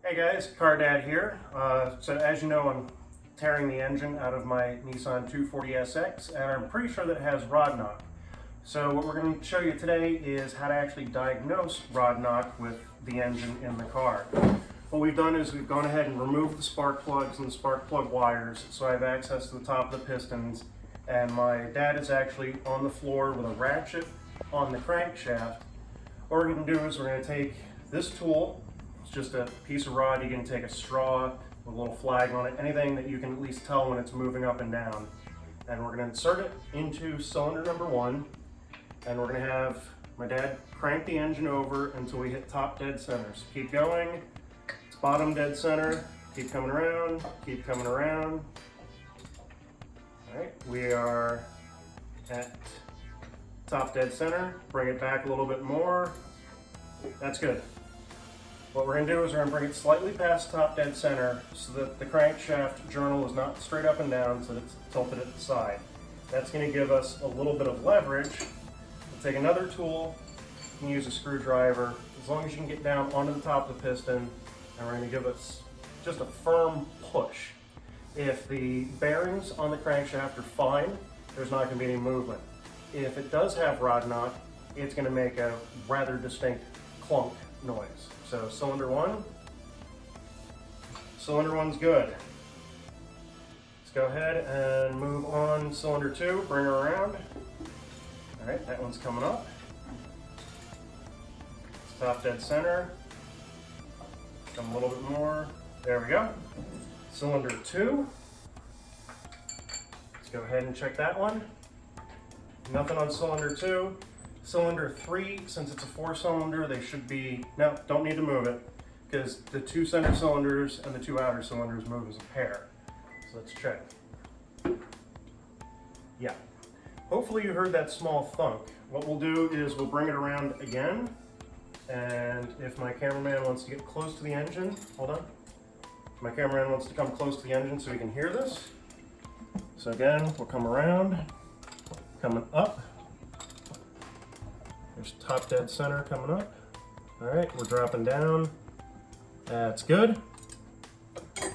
Hey guys, Car Dad here. So as you know, I'm tearing the engine out of my Nissan 240SX, and I'm pretty sure that it has rod knock. So what we're going to show you today is how to actually diagnose rod knock with the engine in the car. What we've done is we've gone ahead and removed the spark plugs and the spark plug wires, so I have access to the top of the pistons, and my dad is actually on the floor with a ratchet on the crankshaft. What we're going to do is we're going to take this tool. It's just a piece of rod. You can take a straw with a little flag on it, anything that you can at least tell when it's moving up and down. And we're going to insert it into cylinder number 1, and we're going to have my dad crank the engine over until we hit top dead center. So keep going, it's bottom dead center, keep coming around, keep coming around. All right, we are at top dead center. Bring it back a little bit more. That's good. What we're going to do is we're going to bring it slightly past top dead center so that the crankshaft journal is not straight up and down, so that it's tilted at the side. That's going to give us a little bit of leverage. We'll take another tool and use a screwdriver, as long as you can get down onto the top of the piston, and we're going to give us just a firm push. If the bearings on the crankshaft are fine, there's not going to be any movement. If it does have rod knock, it's going to make a rather distinct clunk noise. So cylinder 1, cylinder 1's good. Let's go ahead and move on cylinder 2, bring her around. All right, that one's coming up. It's top dead center. Come a little bit more. There we go. Cylinder 2. Let's go ahead and check that one. Nothing on cylinder 2. Cylinder 3, since it's a 4-cylinder, they should be, no, don't need to move it, because the 2 center cylinders and the 2 outer cylinders move as a pair. So let's check. Yeah. Hopefully you heard that small thunk. What we'll do is we'll bring it around again, and if my cameraman wants to get close to the engine, hold on. My cameraman wants to come close to the engine so we can hear this. So again, we'll come around, coming up. There's top dead center coming up. All right, we're dropping down. That's good. All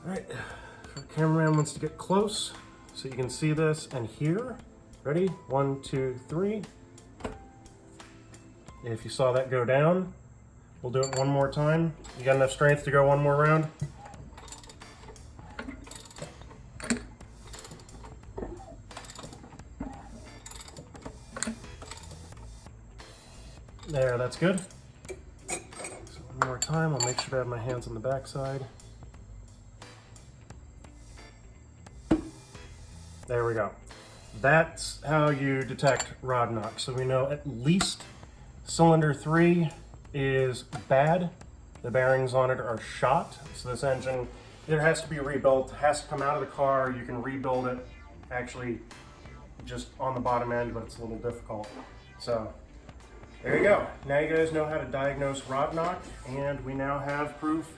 right, if our cameraman wants to get close so you can see this and hear. Ready? 1, 2, 3. If you saw that go down, we'll do it one more time. You got enough strength to go one more round? There, that's good. So one more time, I'll make sure to have my hands on the back side. There we go. That's how you detect rod knock. So we know at least cylinder 3 is bad. The bearings on it are shot. So this engine, it has to be rebuilt, has to come out of the car. You can rebuild it actually just on the bottom end, but it's a little difficult. So there you go. Now you guys know how to diagnose rod knock, and we now have proof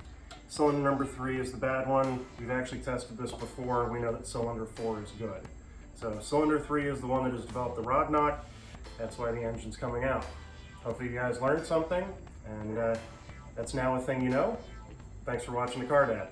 cylinder number 3 is the bad one. We've actually tested this before. We know that cylinder 4 is good. So cylinder 3 is the one that has developed the rod knock. That's why the engine's coming out. Hopefully you guys learned something, and that's now a thing you know. Thanks for watching the Car Dad.